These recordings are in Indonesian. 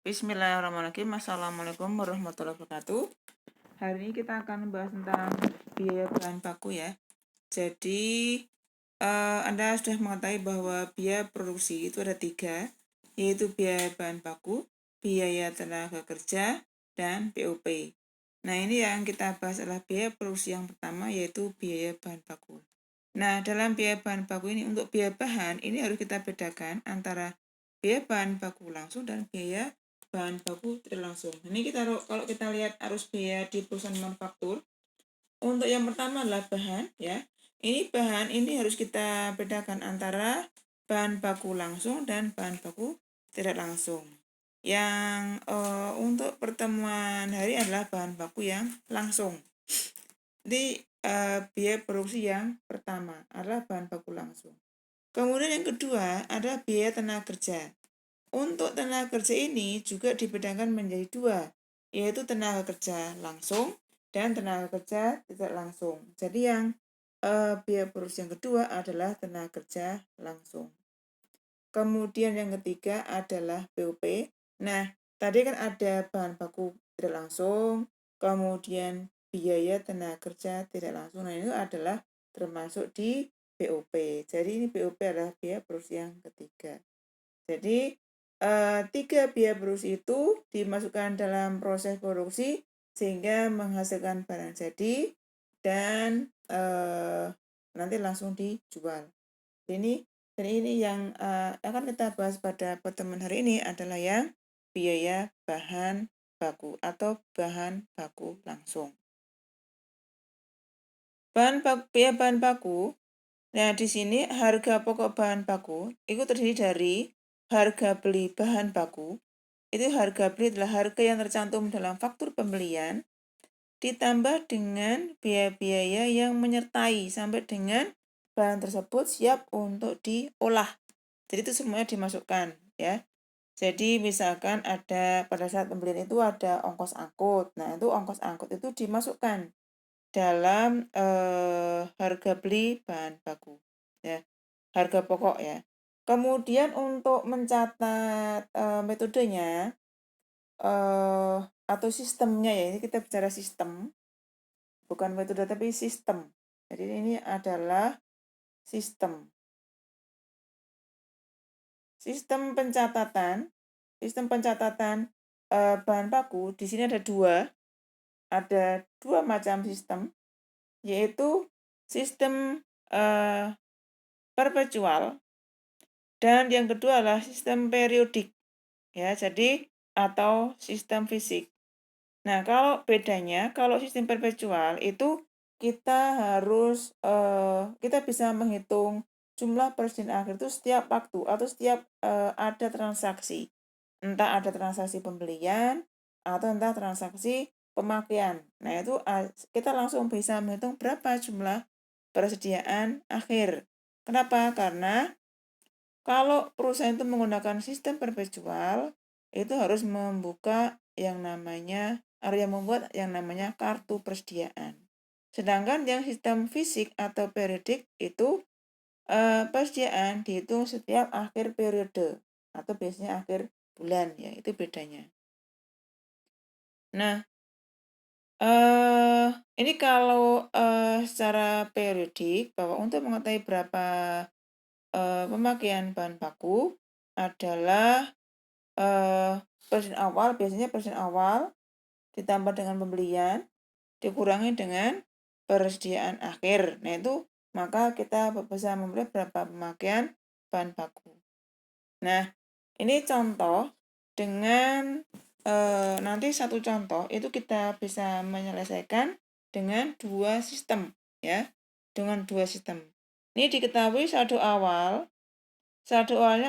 Bismillahirrahmanirrahim. Assalamualaikum warahmatullahi wabarakatuh. Hari ini kita akan membahas tentang biaya bahan baku ya. Jadi Anda sudah mengetahui bahwa biaya produksi itu ada 3, yaitu biaya bahan baku, biaya tenaga kerja, dan BOP. Nah, ini yang kita bahas adalah biaya produksi yang pertama, yaitu biaya bahan baku. Nah, dalam biaya bahan baku ini, untuk biaya bahan ini harus kita bedakan antara biaya bahan baku langsung dan biaya bahan baku tidak langsung. Ini kalau kita lihat arus biaya di perusahaan manufaktur, untuk yang pertama adalah bahan ya. Ini bahan ini harus kita bedakan antara bahan baku langsung dan bahan baku tidak langsung. Yang untuk pertemuan hari adalah bahan baku yang langsung. Jadi biaya produksi yang pertama adalah bahan baku langsung. Kemudian yang kedua adalah biaya tenaga kerja. Untuk tenaga kerja ini juga dibedakan menjadi 2, yaitu tenaga kerja langsung dan tenaga kerja tidak langsung. Jadi yang biaya produksi yang kedua adalah tenaga kerja langsung. Kemudian yang ketiga adalah BOP. Nah, tadi kan ada bahan baku tidak langsung, kemudian biaya tenaga kerja tidak langsung. Nah, itu adalah termasuk di BOP. Jadi ini BOP adalah biaya produksi yang ketiga. Jadi 3 biaya produksi itu dimasukkan dalam proses produksi sehingga menghasilkan barang jadi dan nanti langsung dijual. Ini yang akan kita bahas pada pertemuan hari ini adalah yang biaya bahan baku atau bahan baku langsung. Biaya bahan baku. Nah, di sini harga pokok bahan baku itu terdiri dari harga beli bahan baku. Itu harga beli adalah harga yang tercantum dalam faktur pembelian ditambah dengan biaya-biaya yang menyertai sampai dengan bahan tersebut siap untuk diolah. Jadi itu semuanya dimasukkan ya. Jadi misalkan ada pada saat pembelian itu ada ongkos angkut. Nah, itu ongkos angkut itu dimasukkan dalam harga beli bahan baku ya, harga pokok ya. Kemudian untuk mencatat metodenya atau sistemnya ya, ini kita bicara sistem, bukan metode tapi sistem. Jadi ini adalah sistem pencatatan. Sistem pencatatan bahan baku di sini ada dua macam sistem, yaitu sistem perpetual dan yang kedua adalah sistem periodik ya, jadi atau sistem fisik. Nah, kalau bedanya, kalau sistem perpetual itu kita harus kita bisa menghitung jumlah persediaan akhir itu setiap waktu atau setiap ada transaksi, entah ada transaksi pembelian atau entah transaksi pemakaian. Nah, itu kita langsung bisa menghitung berapa jumlah persediaan akhir. Kenapa? Karena kalau perusahaan itu menggunakan sistem perpetual, itu harus membuat yang namanya kartu persediaan. Sedangkan yang sistem fisik atau periodik itu persediaan dihitung setiap akhir periode atau biasanya akhir bulan ya, itu bedanya. Nah, ini kalau secara periodik bahwa untuk mengetahui berapa pemakaian bahan baku adalah biasanya persen awal ditambah dengan pembelian dikurangi dengan persediaan akhir. Nah, itu maka kita bisa memperoleh berapa pemakaian bahan baku. Nah, ini contoh dengan nanti satu contoh itu kita bisa menyelesaikan dengan 2 sistem ya, dengan 2 sistem. Ini diketahui saldo awalnya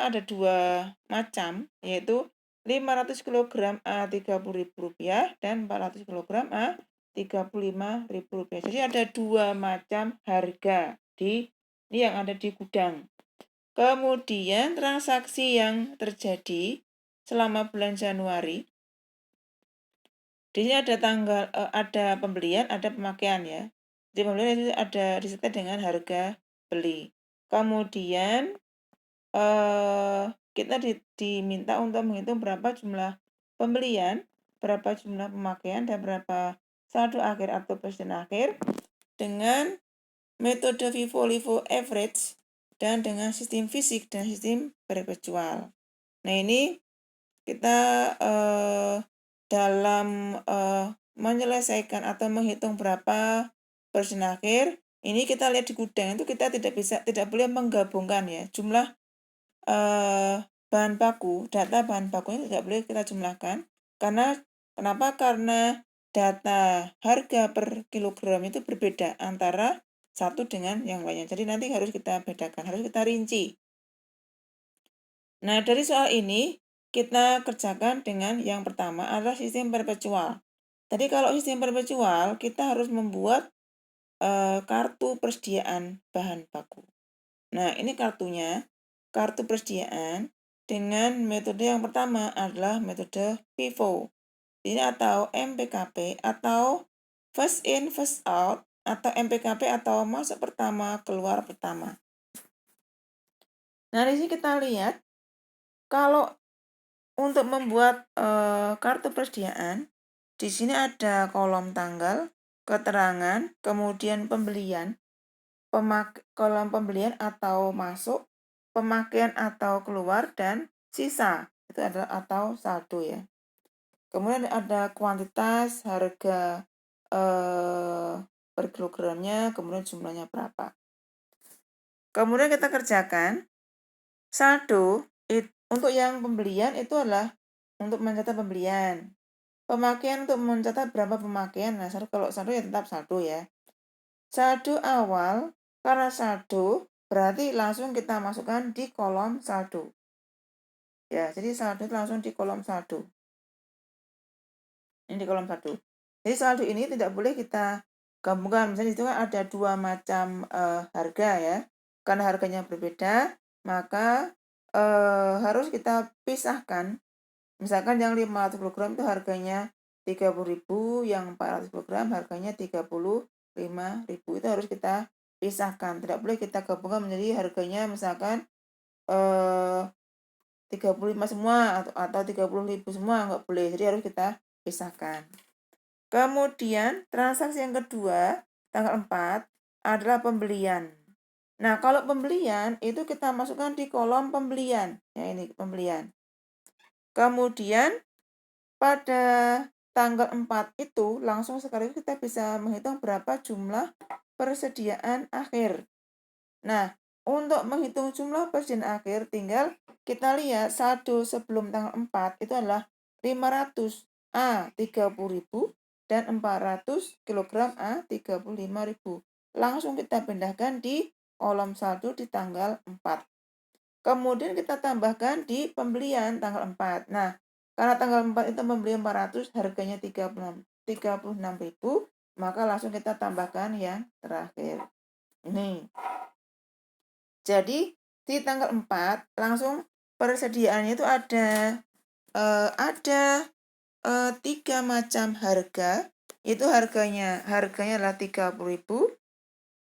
ada 2 macam, yaitu 500 kg A Rp30.000 dan 400 kg A Rp35.000. Jadi ada 2 macam harga ini yang ada di gudang. Kemudian transaksi yang terjadi selama bulan Januari. Di sini ada pembelian, ada pemakaian ya. Di pembelian itu ada disertai dengan harga beli. Kemudian kita diminta untuk menghitung berapa jumlah pembelian, berapa jumlah pemakaian, dan berapa saldo akhir atau presiden akhir dengan metode FIFO-LIFO average dan dengan sistem fisik dan sistem perpetual. Nah, ini kita dalam menyelesaikan atau menghitung berapa presiden akhir, ini kita lihat di gudang itu kita tidak boleh menggabungkan ya jumlah bahan baku, data bahan baku ini tidak boleh kita jumlahkan. Kenapa? Karena data harga per kilogram itu berbeda antara satu dengan yang lainnya. Jadi nanti harus kita bedakan, harus kita rinci. Nah, dari soal ini kita kerjakan dengan yang pertama adalah sistem perpetual. Tadi kalau sistem perpetual kita harus membuat kartu persediaan bahan baku. Nah, ini kartunya, kartu persediaan dengan metode yang pertama adalah metode FIFO. Ini atau MPKP atau first in first out atau MPKP atau masuk pertama keluar pertama. Nah, di sini kita lihat kalau untuk membuat kartu persediaan, di sini ada kolom tanggal, keterangan, kemudian pembelian, kolom pembelian atau masuk, pemakaian atau keluar, dan sisa. Itu adalah atau saldo ya. Kemudian ada kuantitas, harga per kilogramnya, kemudian jumlahnya berapa. Kemudian kita kerjakan saldo untuk yang pembelian itu adalah untuk mencatat pembelian. Pemakaian untuk mencatat berapa pemakaian. Nah, kalau saldo ya tetap saldo ya. Saldo awal, karena saldo berarti langsung kita masukkan di kolom saldo. Ya, jadi saldo langsung di kolom saldo. Ini di kolom saldo. Jadi saldo ini tidak boleh kita gabungkan. Misalnya itu kan ada dua macam harga ya. Karena harganya berbeda, maka harus kita pisahkan. Misalkan yang 500 kg itu harganya 30.000, yang 400 kg harganya 35.000. Itu harus kita pisahkan. Tidak boleh kita gabungkan menjadi harganya misalkan 35 semua atau 30.000 semua, nggak boleh. Jadi harus kita pisahkan. Kemudian transaksi yang kedua tanggal 4 adalah pembelian. Nah, kalau pembelian itu kita masukkan di kolom pembelian. Ya, ini pembelian. Kemudian pada tanggal 4 itu langsung sekali kita bisa menghitung berapa jumlah persediaan akhir. Nah, untuk menghitung jumlah persediaan akhir tinggal kita lihat saldo sebelum tanggal 4 itu adalah 500 A 30.000 dan 400 kg A 35.000. Langsung kita pindahkan di kolom saldo di tanggal 4. Kemudian kita tambahkan di pembelian tanggal 4. Nah, karena tanggal 4 itu membeli 400, harganya 36.000, maka langsung kita tambahkan yang terakhir. Ini. Jadi, di tanggal 4 langsung persediaannya itu ada 3 macam harga. Itu harganya adalah 30.000,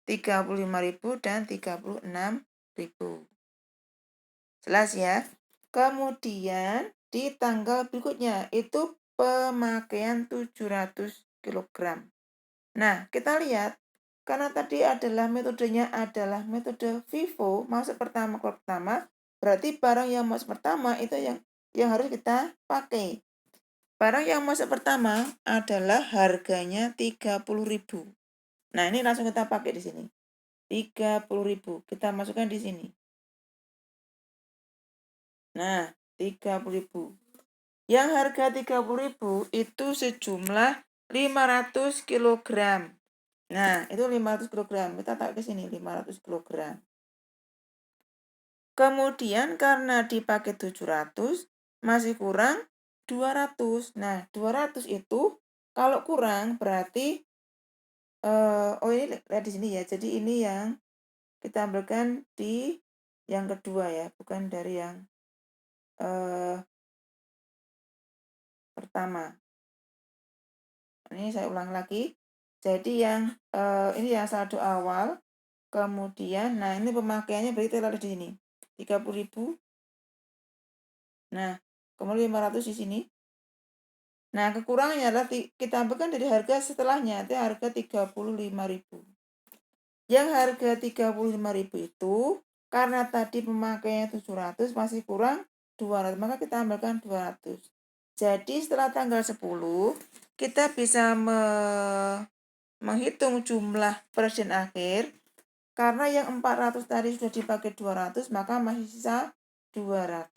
35.000 dan 36.000. Jelas ya. Kemudian di tanggal berikutnya itu pemakaian 700 kg. Nah, kita lihat karena tadi metodenya adalah metode FIFO, masuk pertama keluar pertama, berarti barang yang masuk pertama itu yang harus kita pakai. Barang yang masuk pertama adalah harganya 30.000. Nah, ini langsung kita pakai di sini. 30.000 kita masukkan di sini. Nah, 30.000. Yang harga 30.000 itu sejumlah 500 kg. Nah, itu 500 kg. Kita taruh ke sini 500 kg. Kemudian karena dipakai 700 masih kurang 200. Nah, 200 itu kalau kurang berarti ini lihat di sini ya. Jadi ini yang kita ambilkan di yang kedua ya, bukan dari yang pertama. Ini saya ulang lagi. Jadi yang ini yang saldo awal, kemudian nah ini pemakaiannya berarti ada di sini 30.000. Nah, kemudian 500 di sini. Nah, kekurangannya adalah kita ambilkan dari harga setelahnya, itu harga 35.000. Yang harga 35.000 itu karena tadi pemakaiannya 700 masih kurang 200, maka kita ambilkan 200. Jadi setelah tanggal 10 kita bisa menghitung jumlah presiden akhir. Karena yang 400 tadi sudah dipakai 200, maka masih sisa 200.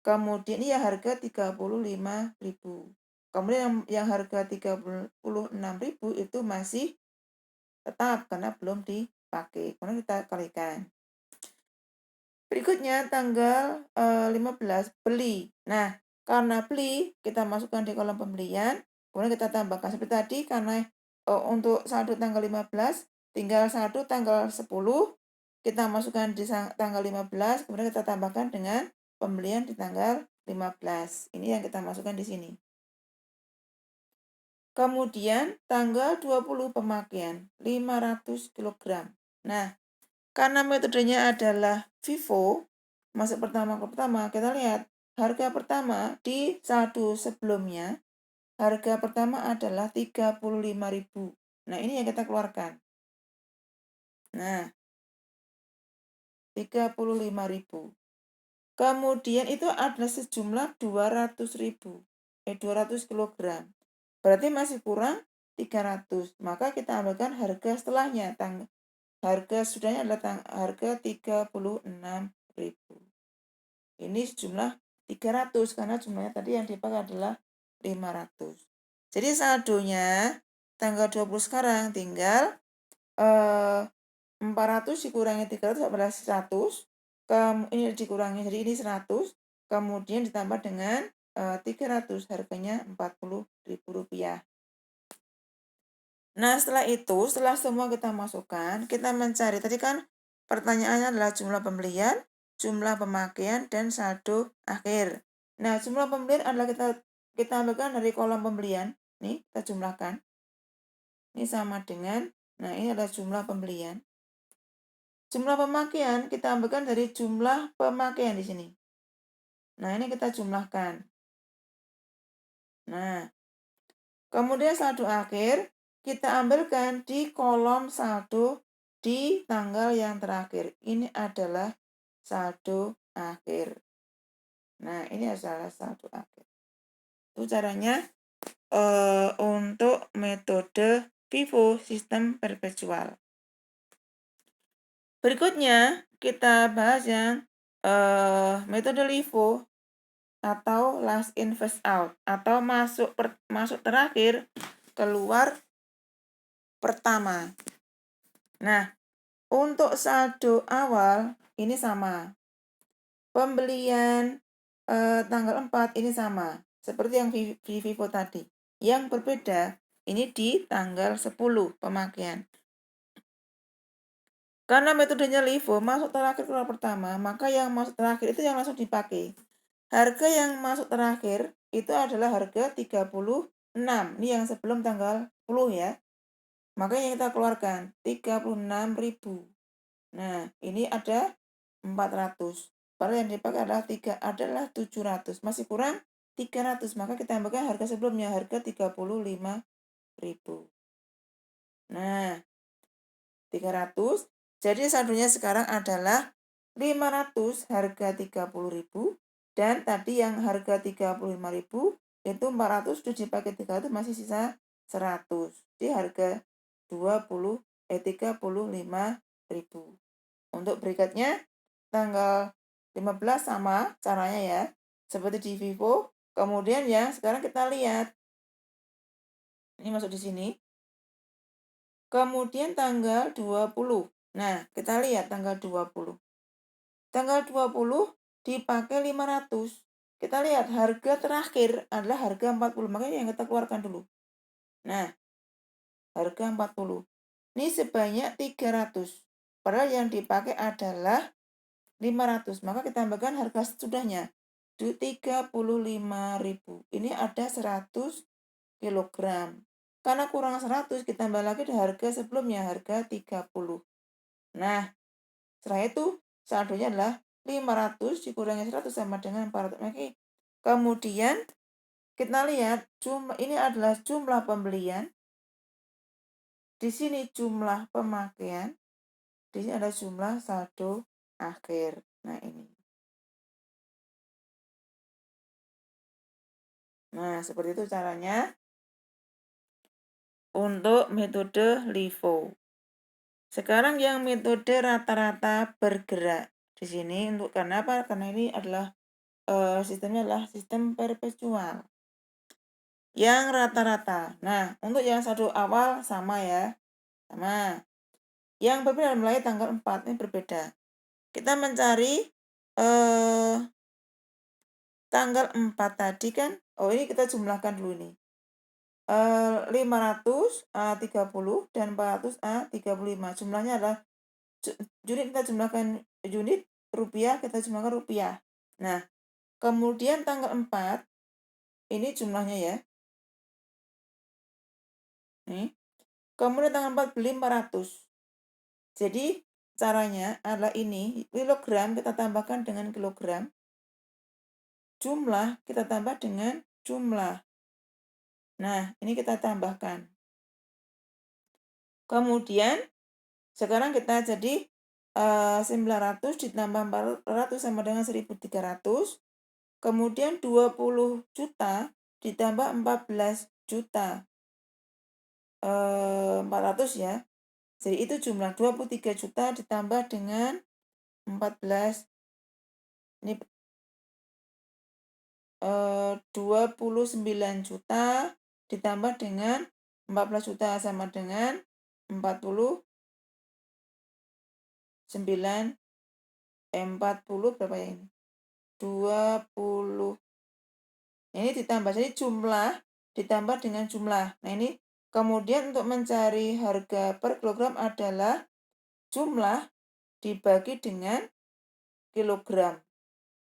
Kemudian ya harga 35.000. Kemudian yang harga 36.000 itu masih tetap karena belum dipakai. Kemudian kita kalikan. Berikutnya tanggal 15 beli. Nah, karena beli kita masukkan di kolom pembelian, kemudian kita tambahkan seperti tadi karena untuk saldo tanggal 15 tinggal saldo tanggal 10 kita masukkan di tanggal 15, kemudian kita tambahkan dengan pembelian di tanggal 15. Ini yang kita masukkan di sini. Kemudian tanggal 20 pemakaian 500 kg. Nah, karena metodenya adalah FIFO, masuk pertama ke pertama, kita lihat harga pertama di saldo sebelumnya, harga pertama adalah 35.000. Nah, ini yang kita keluarkan. Nah, 35.000. Kemudian itu adalah sejumlah 200.000. 200 kg. Berarti masih kurang 300. Maka kita ambilkan harga setelahnya. Harga sudahnya adalah harga 36.000. Ini sejumlah 300 karena jumlahnya tadi yang dipakai adalah 500. Jadi saldonya tanggal 20 sekarang tinggal 400 dikurangi 300 adalah 100. Ini dikurangi, jadi ini 100. Kemudian ditambah dengan 300, harganya Rp40.000. Nah, setelah itu, setelah semua kita masukkan, kita mencari. Tadi kan pertanyaannya adalah jumlah pembelian, jumlah pemakaian, dan saldo akhir. Nah, jumlah pembelian adalah kita ambilkan dari kolom pembelian. Nih, kita jumlahkan. Ini sama dengan, nah ini adalah jumlah pembelian. Jumlah pemakaian kita ambilkan dari jumlah pemakaian di sini. Nah, ini kita jumlahkan. Nah, kemudian saldo akhir kita ambilkan di kolom saldo di tanggal yang terakhir. Ini adalah saldo akhir. Nah, ini adalah saldo akhir. Itu caranya untuk metode FIFO, sistem perpetual. Berikutnya kita bahas yang metode LIFO atau last in first out, atau masuk terakhir keluar pertama. Nah, untuk saldo awal ini sama. Pembelian tanggal 4 ini sama seperti yang di FIFO tadi. Yang berbeda ini di tanggal 10 pemakaian. Karena metodenya LIFO masuk terakhir keluar pertama, maka yang masuk terakhir itu yang langsung dipakai. Harga yang masuk terakhir itu adalah harga 36. Ini yang sebelum tanggal 10 ya. Makanya kita keluarkan 36.000. Nah, ini ada 400. Padahal yang dipakai adalah 700. Masih kurang 300. Maka kita ambilkan harga sebelumnya, harga 35.000. Nah, 300. Jadi saldonya sekarang adalah 500 harga 30.000. Dan tadi yang harga 35.000 itu 400 sudah dipakai 300, masih sisa 100. Jadi harga 35.000. Untuk berikutnya tanggal 15 sama caranya ya, seperti di Vivo. Kemudian ya sekarang kita lihat. Ini masuk di sini. Kemudian tanggal 20. Nah, kita lihat tanggal 20. Tanggal 20 dipakai 500. Kita lihat harga terakhir adalah harga 40. Makanya yang kita keluarkan dulu. Nah, harga 40. Ini sebanyak 300. Padahal yang dipakai adalah 500. Maka kita tambahkan harga sesudahnya. 35.000. Ini ada 100 kg. Karena kurang 100, kita tambah lagi di harga sebelumnya, harga 30. Nah, setelah itu saldonya adalah 500 dikurangi 100 sama dengan 400. Kemudian Kita lihat ini adalah jumlah pembelian, di sini jumlah pemakaian, di sini ada jumlah saldo akhir. Nah, ini. Nah, seperti itu caranya untuk metode LIFO. Sekarang yang metode rata-rata bergerak. Di sini untuk karena apa? Karena ini adalah sistemnya adalah sistem perpetual. Yang rata-rata. Nah, untuk yang saldo awal sama ya. Sama. Yang berbeda mulai tanggal 4 ini berbeda. Kita mencari tanggal 4 tadi kan. Oh, ini kita jumlahkan dulu nih. 530 dan 435. Jumlahnya adalah unit, kita jumlahkan unit, rupiah kita jumlahkan rupiah. Nah, kemudian tanggal 4 ini jumlahnya ya. Nih. Kemudian tanggal 4 beli 400. Jadi caranya adalah ini, kilogram kita tambahkan dengan kilogram. Jumlah kita tambah dengan jumlah. Nah, ini kita tambahkan. Kemudian sekarang kita jadi 900 ditambah 400 sama dengan 1.300. Kemudian 20 juta ditambah 14 juta. 400 ya. Jadi itu jumlah 23 juta ditambah dengan 14. Ini 29 juta ditambah dengan 14 juta sama dengan 49 40 berapa ya ini? 20. Ini ditambah, jadi jumlah ditambah dengan jumlah. Nah, ini kemudian untuk mencari harga per kilogram adalah jumlah dibagi dengan kilogram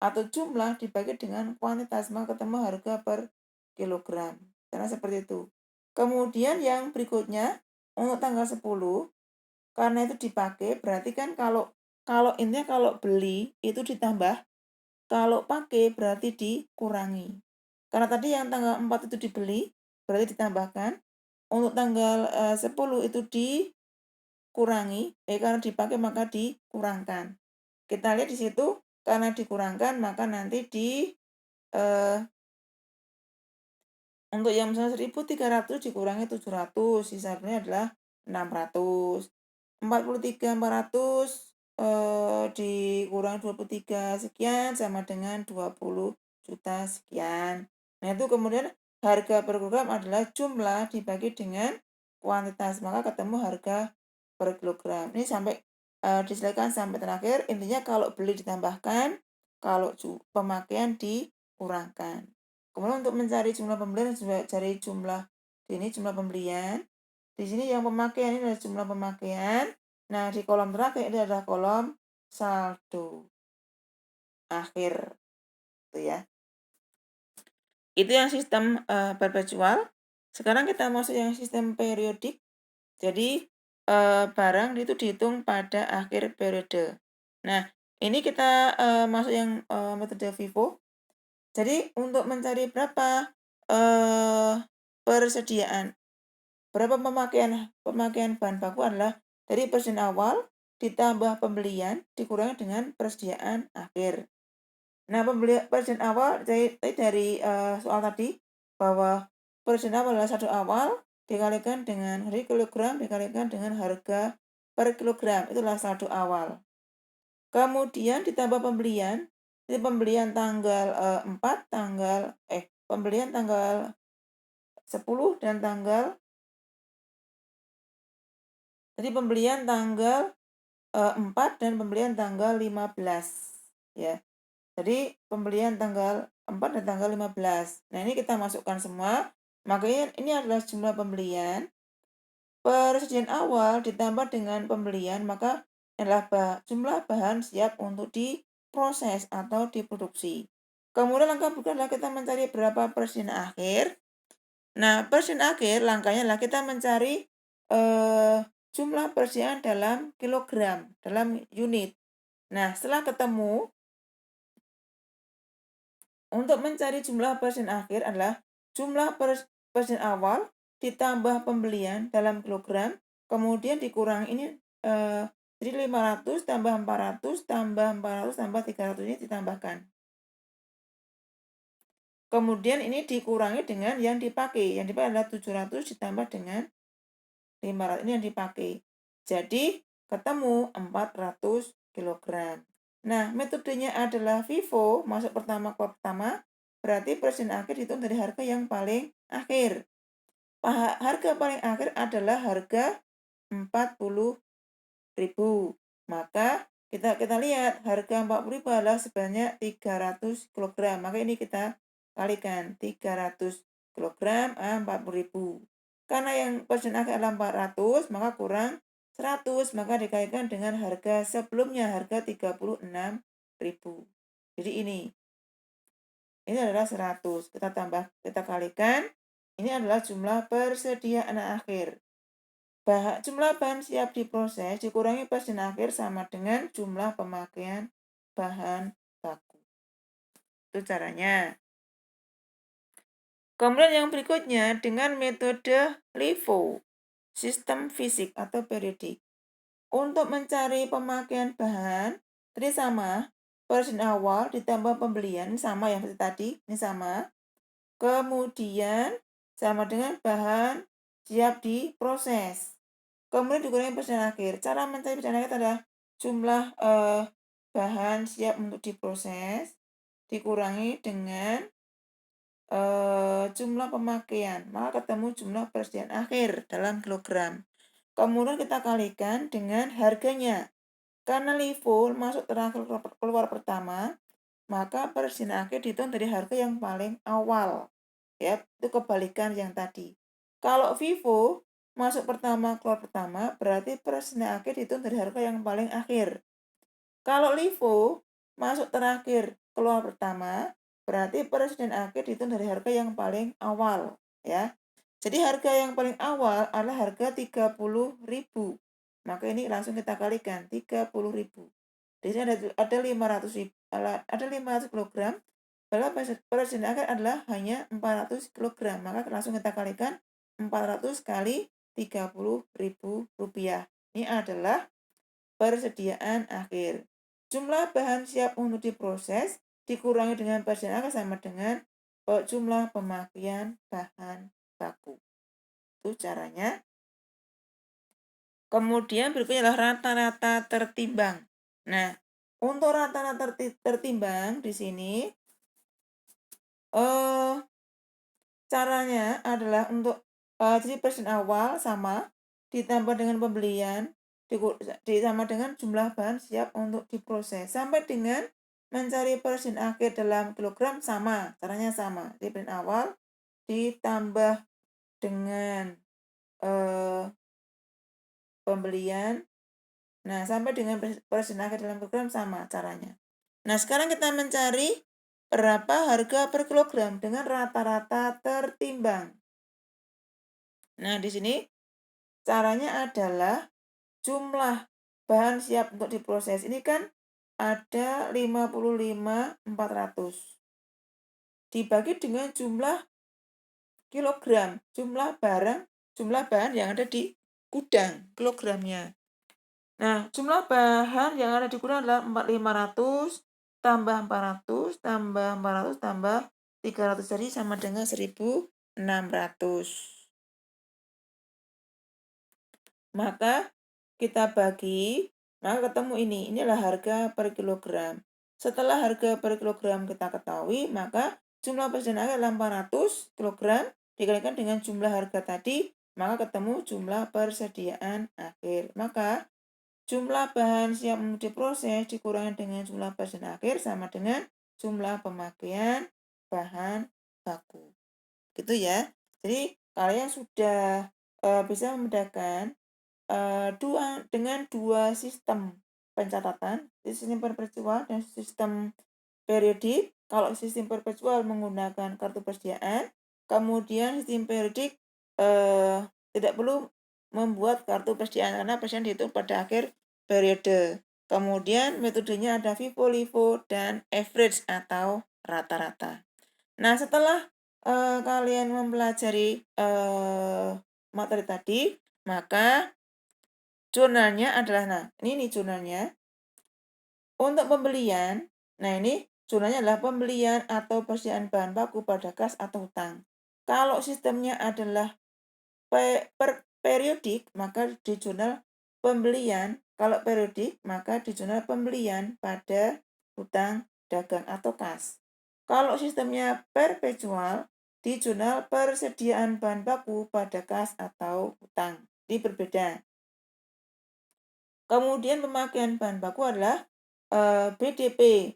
atau jumlah dibagi dengan kuantitas, maka ketemu harga per kilogram. Karena seperti itu. Kemudian yang berikutnya untuk tanggal 10, karena itu dipakai, berarti kan kalau intinya kalau beli itu ditambah, kalau pakai berarti dikurangi. Karena tadi yang tanggal 4 itu dibeli, berarti ditambahkan. Untuk tanggal 10 itu dikurangi, karena dipakai maka dikurangkan. Kita lihat di situ, karena dikurangkan maka nanti untuk yang misalnya 1.300 dikurangi 700, sisanya adalah 600. 43.400 dikurangi 23 sekian sama dengan 20 juta sekian. Nah, itu kemudian harga per kilogram adalah jumlah dibagi dengan kuantitas, maka ketemu harga per kilogram. Ini sampai diselesaikan sampai terakhir. Intinya kalau beli ditambahkan, kalau pemakaian dikurangkan. Kemudian untuk mencari jumlah pembelian, cari jumlah ini jumlah pembelian. Di sini yang pemakaian ini adalah jumlah pemakaian. Nah, di kolom terakhir ini adalah kolom saldo akhir. Itu ya. Itu yang sistem perpetual. Sekarang kita masuk yang sistem periodik. Jadi barang itu dihitung pada akhir periode. Nah, ini kita masuk yang metode FIFO. Jadi untuk mencari berapa persediaan, berapa pemakaian bahan baku adalah dari persediaan awal ditambah pembelian dikurangi dengan persediaan akhir. Nah, persediaan awal dari soal tadi bahwa persediaan awal adalah satu awal dikalikan dengan kilogram dikalikan dengan harga per kilogram, itulah saldo awal. Kemudian ditambah pembelian, jadi pembelian tanggal 4, pembelian tanggal 10 dan jadi pembelian tanggal 4 dan pembelian tanggal 15 ya. Jadi pembelian tanggal 4 dan tanggal 15. Nah, ini kita masukkan semua. Makanya ini adalah jumlah pembelian. Persediaan awal ditambah dengan pembelian, maka adalah jumlah bahan siap untuk diproses atau diproduksi. Kemudian langkah berikutnya adalah kita mencari berapa persediaan akhir. Nah, persediaan akhir langkahnya adalah kita mencari jumlah persediaan dalam kilogram, dalam unit. Nah, setelah ketemu, untuk mencari jumlah persediaan akhir adalah jumlah persediaan awal ditambah pembelian dalam kilogram, kemudian dikurangi ini jadi 500 tambah 400 tambah 400 tambah 300 ini ditambahkan. Kemudian ini dikurangi dengan yang dipakai. Yang dipakai adalah 700 ditambah dengan 500 ini yang dipakai. Jadi ketemu 400 kg. Nah, metodenya adalah FIFO, masuk pertama keluar pertama, berarti persediaan akhir dihitung dari harga yang paling akhir. Harga paling akhir adalah harga 40.000. Maka kita lihat harga 40.000 adalah sebanyak 300 kg. Maka ini kita kalikan 300 kg 40.000. Karena yang persediaan akhir adalah 400, maka kurang 100, maka dikalikan dengan harga sebelumnya, harga 36.000. Jadi ini adalah 100. Kita kalikan, ini adalah jumlah persediaan akhir. Jumlah bahan siap diproses dikurangi persediaan akhir sama dengan jumlah pemakaian bahan baku. Itu caranya. Kemudian yang berikutnya dengan metode LIFO, sistem fisik atau periodik. Untuk mencari pemakaian bahan, tadi sama, persediaan awal ditambah pembelian, sama yang seperti tadi, ini sama. Kemudian sama dengan bahan siap diproses. Kemudian dikurangi persediaan akhir. Cara mencari persediaan akhir adalah jumlah bahan siap untuk diproses dikurangi dengan jumlah pemakaian, maka ketemu jumlah persediaan akhir dalam kilogram. Kemudian kita kalikan dengan harganya. Karena LIFO masuk terakhir keluar pertama, maka persediaan akhir dihitung dari harga yang paling awal. Ya, itu kebalikan yang tadi. Kalau FIFO masuk pertama keluar pertama, berarti persediaan akhir dihitung dari harga yang paling akhir. Kalau LIFO masuk terakhir keluar pertama, berarti persediaan akhir dihitung dari harga yang paling awal, ya. Jadi harga yang paling awal adalah harga 30.000. Maka ini langsung kita kalikan 30.000. Di sini ada 500 kg, padahal persediaan akhir adalah hanya 400 kg. Maka langsung kita kalikan 400 kali 30.000 rupiah. Ini adalah persediaan akhir. Jumlah bahan siap untuk diproses dikurangi dengan persediaan akhir sama dengan jumlah pemakaian bahan baku. Itu caranya. Kemudian berikutnya adalah rata-rata tertimbang. Nah, untuk rata-rata tertimbang di sini caranya adalah untuk jadi persediaan awal sama ditambah dengan pembelian sama dengan jumlah bahan siap untuk diproses sampai dengan mencari persediaan akhir dalam kilogram sama, caranya sama. Jadi persediaan awal ditambah dengan pembelian. Nah, sampai dengan persediaan akhir dalam kilogram sama caranya. Nah, sekarang kita mencari berapa harga per kilogram dengan rata-rata tertimbang. Nah, di sini caranya adalah jumlah bahan siap untuk diproses ini kan ada 55.400 dibagi dengan jumlah kilogram, jumlah bahan yang ada di gudang kilogramnya. Nah, jumlah bahan yang ada di gudang adalah 4.500 tambah 400 tambah 400 tambah 300, jadi sama dengan 1.600. Maka kita bagi, maka ketemu inilah harga per kilogram. Setelah harga per kilogram kita ketahui, maka jumlah persediaan akhir adalah 400 kg dikalikan dengan jumlah harga tadi, maka ketemu jumlah persediaan akhir. Maka jumlah bahan siap untuk diproses dikurangi dengan jumlah persediaan akhir sama dengan jumlah pemakaian bahan baku. Gitu ya. Jadi kalian sudah bisa membedakan dengan dua sistem pencatatan, sistem perpetual dan sistem periodik. Kalau sistem perpetual menggunakan kartu persediaan, kemudian sistem periodik tidak perlu membuat kartu persediaan karena persediaan dihitung pada akhir periode. Kemudian metodenya ada FIFO, LIFO, dan average atau rata-rata. Nah, setelah kalian mempelajari materi tadi, maka jurnalnya adalah, nah ini jurnalnya. Untuk pembelian, nah ini jurnalnya adalah pembelian atau persediaan bahan baku pada kas atau hutang. Kalau sistemnya adalah periodik, maka di jurnal pembelian. Kalau periodik, maka di jurnal pembelian pada hutang dagang atau kas. Kalau sistemnya perpetual, di jurnal persediaan bahan baku pada kas atau hutang. Ini berbeda. Kemudian pemakaian bahan baku adalah BDP.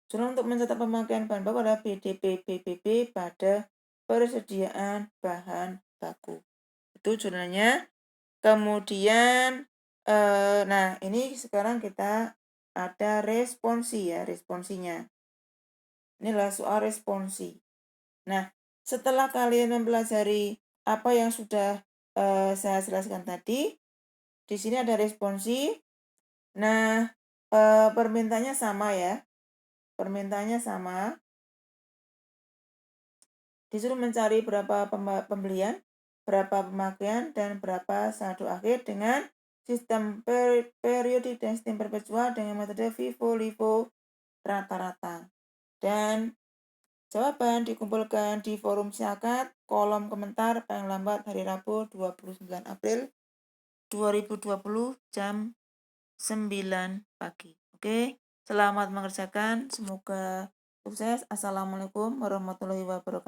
Jurnal untuk mencatat pemakaian bahan baku adalah BDP BBB pada persediaan bahan baku. Itu jurnalnya. Kemudian nah ini sekarang kita ada responsi ya, responsinya. Inilah soal responsi. Nah, setelah kalian mempelajari apa yang sudah saya jelaskan tadi, di sini ada responsi. Nah, permintaannya sama ya. Permintaannya sama. Disuruh mencari berapa pembelian, berapa pemakaian, dan berapa saldo akhir dengan sistem periodik dan sistem perpetual dengan metode FIFO, LIFO, rata-rata. Dan jawaban dikumpulkan di forum Siakat, kolom komentar paling lambat hari Rabu 29 April 2020 jam 9 pagi. Oke, selamat mengerjakan. Semoga sukses. Assalamualaikum warahmatullahi wabarakatuh.